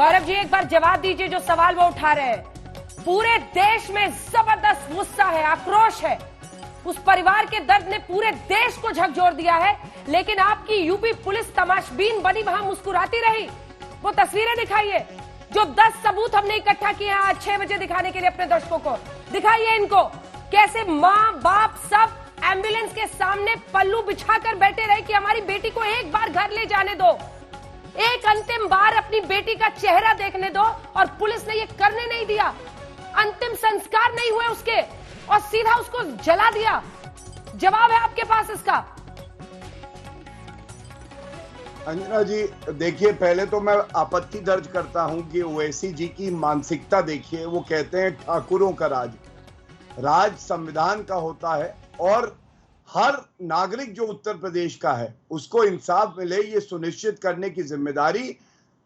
गौरव जी एक बार जवाब दीजिए जो सवाल वो उठा रहे हैं। पूरे देश में जबरदस्त गुस्सा है, आक्रोश है, उस परिवार के दर्द ने पूरे देश को झकझोर दिया है, लेकिन आपकी यूपी पुलिस तमाशबीन बनी वहां मुस्कुराती रही। वो तस्वीरें दिखाइए जो 10 सबूत हमने इकट्ठा किए आज 6 बजे दिखाने के लिए अपने दर्शकों को। दिखाइए इनको कैसे माँ बाप सब एम्बुलेंस के सामने पल्लू बिछाकर बैठे रहे कि हमारी बेटी को एक बार घर ले जाने दो, एक अंतिम बार अपनी बेटी का चेहरा देखने दो। और पुलिस ने ये करने नहीं दिया, अंतिम संस्कार नहीं हुए उसके और सीधा उसको जला दिया। जवाब है आपके पास इसका? अंजना जी देखिए, पहले तो मैं आपत्ति दर्ज करता हूं कि ओवैसी जी की मानसिकता देखिए। वो कहते हैं ठाकुरों का राज, राज संविधान का होता है और हर नागरिक जो उत्तर प्रदेश का है उसको इंसाफ मिले, ये सुनिश्चित करने की जिम्मेदारी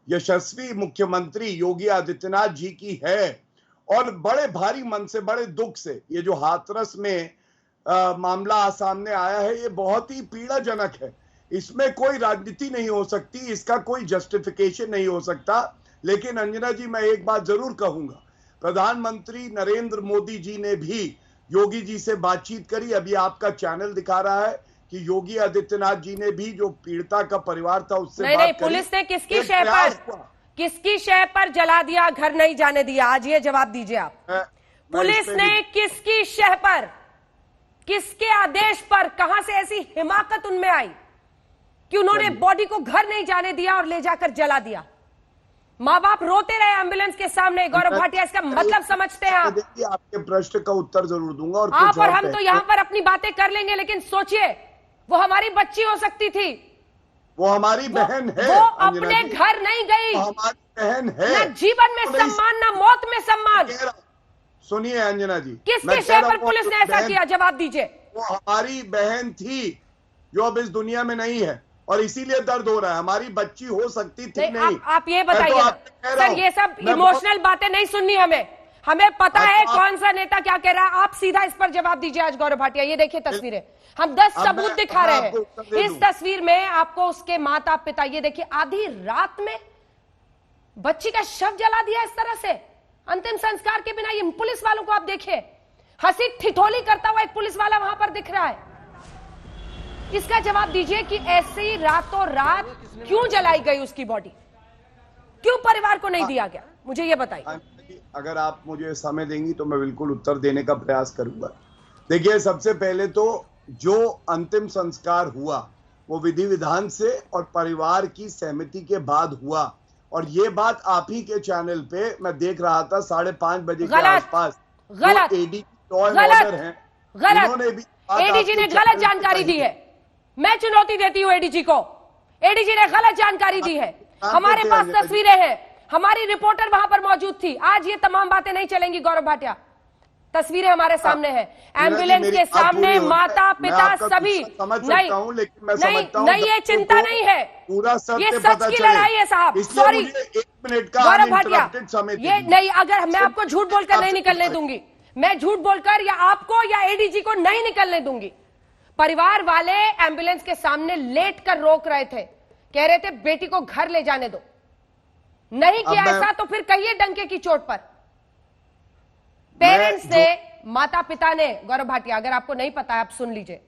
यशस्वी मुख्यमंत्री योगी आदित्यनाथ जी की है। और बड़े भारी मन से, बड़े दुख से ये जो हाथरस में मामला सामने आया है, ये बहुत ही पीड़ाजनक है। इसमें कोई राजनीति नहीं हो सकती, इसका कोई जस्टिफिकेशन नहीं हो सकता। लेकिन अंजना जी मैं एक बात जरूर कहूंगा, प्रधानमंत्री नरेंद्र मोदी जी ने भी योगी जी से बातचीत करी। अभी आपका चैनल दिखा रहा है कि योगी आदित्यनाथ जी ने भी जो पीड़िता का परिवार था उससे बात करी। पुलिस ने किसकी शय पर जला दिया, घर नहीं जाने दिया? आज ये जवाब दीजिए आप। पुलिस ने किसकी शय पर, किसके आदेश पर, कहां से ऐसी हिमाकत उनमें आई कि उन्होंने बॉडी को घर नहीं जाने दिया और ले जाकर जला दिया? माँ बाप रोते रहे एम्बुलेंस के सामने। गौरव भाटिया, इसका मतलब समझते हैं आप? देखिए, आपके प्रश्न का उत्तर जरूर दूंगा। और आप और हम तो यहाँ पर अपनी बातें कर लेंगे, लेकिन सोचिए वो हमारी बच्ची हो सकती थी, वो हमारी बहन है, वो अपने घर नहीं गई, हमारी बहन है। ना जीवन में सम्मान ना मौत में सम्मान। सुनिए अंजना जी, किसके शय पर पुलिस ने ऐसा किया? जवाब दीजिए। वो हमारी बहन थी जो अब इस दुनिया में नहीं है और इसीलिए दर्द हो रहा है। हमारी बच्ची हो सकती थी नहीं। आप ये बताइए सर, ये सब इमोशनल बातें नहीं सुननी हमें पता है कौन सा नेता क्या कह रहा है। आप सीधा इस पर जवाब दीजिए आज गौरव भाटिया। ये देखिए तस्वीरें, हम 10 सबूत दिखा रहे हैं। इस तस्वीर में आपको उसके माता पिता, ये देखिए आधी रात में बच्ची का शव जला दिया इस तरह से, अंतिम संस्कार के बिना। ये पुलिस वालों को आप देखिए, हंसी ठिठोली करता हुआ एक पुलिस वाला वहां पर दिख रहा है। इसका जवाब दीजिए कि ऐसी रातों रात क्यों जलाई गई उसकी बॉडी, क्यों परिवार को नहीं दिया गया? मुझे ये बताइए। अगर आप मुझे समय देंगी तो मैं बिल्कुल उत्तर देने का प्रयास करूंगा। देखिए, सबसे पहले तो जो अंतिम संस्कार हुआ वो विधि विधान से और परिवार की सहमति के बाद हुआ। और ये बात आप ही के चैनल पे मैं देख रहा था 5:30 बजे के आसपास। गलत, एडी ऑर्डर हैं, उन्होंने भी एडीजी ने गलत जानकारी दी है। मैं चुनौती देती हूँ एडीजी को, एडीजी ने गलत जानकारी दी है। हमारे पास तस्वीरें हैं, हमारी रिपोर्टर वहां पर मौजूद थी। आज ये तमाम बातें नहीं चलेंगी गौरव भाटिया, तस्वीरें हमारे सामने हैं। एम्बुलेंस के सामने माता पिता सभी। नहीं, ये चिंता नहीं है, ये सच की लड़ाई है साहब। सॉरी गौरव भाटिया, ये नहीं, अगर मैं आपको झूठ बोलकर नहीं निकलने दूंगी, मैं झूठ बोलकर या आपको या एडीजी को नहीं निकलने दूंगी। परिवार वाले एम्बुलेंस के सामने लेट कर रोक रहे थे, कह रहे थे बेटी को घर ले जाने दो। नहीं किया ऐसा तो फिर कहिए डंके की चोट पर। पेरेंट्स ने, माता पिता ने, गौरव भाटिया अगर आपको नहीं पता है आप सुन लीजिए,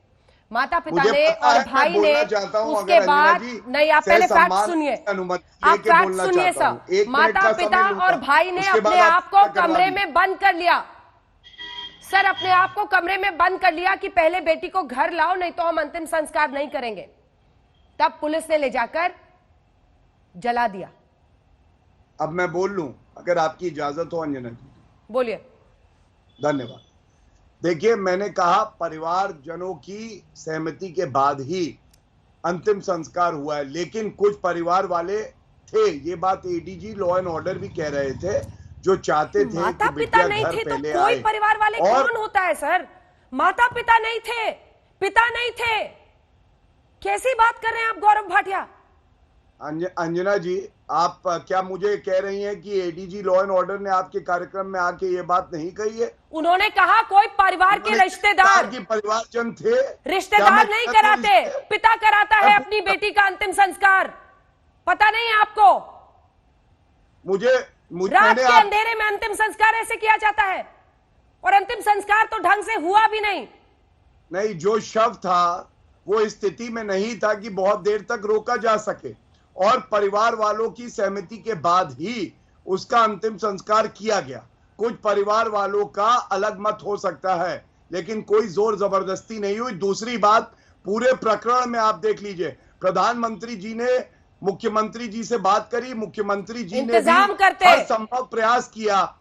माता पिता ने और भाई ने उसके बाद, नहीं आप पहले फैक्ट सुनिए, आप फैक्ट सुनिए सर। माता पिता और भाई ने अपने आप को कमरे में बंद कर लिया सर, अपने आप को कमरे में बंद कर लिया कि पहले बेटी को घर लाओ, नहीं तो हम अंतिम संस्कार नहीं करेंगे। तब पुलिस ने ले जाकर जला दिया। अब मैं बोल लूं अगर आपकी इजाजत हो अंजना जी? बोलिए। धन्यवाद। देखिए, मैंने कहा परिवारजनों की सहमति के बाद ही अंतिम संस्कार हुआ है, लेकिन कुछ परिवार वाले थे, ये बात एडीजी लॉ एंड ऑर्डर भी कह रहे थे, जो चाहते थे माता पिता नहीं थे तो कोई परिवार वाले कौन होता है सर? माता पिता नहीं थे, पिता नहीं थे, कैसी बात कर रहे हैं आप गौरव भाटिया? अंजना जी, आप क्या मुझे कह रही हैं कि एडीजी लॉ एंड ऑर्डर ने आपके कार्यक्रम में आके ये बात नहीं कही है? उन्होंने कहा कोई परिवार के रिश्तेदार की परिवारजन थे, रिश्तेदार नहीं कराते, पिता कराता है अपनी बेटी का अंतिम संस्कार। पता नहीं है आपको? रात के अंधेरे में अंतिम संस्कार ऐसे किया जाता है, और अंतिम संस्कार तो ढंग से हुआ भी नहीं। जो शव था वो इस स्थिति में नहीं था कि बहुत देर तक रोका जा सके, और परिवार वालों की सहमति के बाद ही उसका अंतिम संस्कार किया गया। कुछ परिवार वालों का अलग मत हो सकता है, लेकिन कोई जोर जबरदस्ती नहीं हुई। दूसरी बात, पूरे प्रकरण में आप देख लीजिए, प्रधानमंत्री जी ने मुख्यमंत्री जी से बात करी, मुख्यमंत्री जी ने इंतजाम करते हर संभव प्रयास किया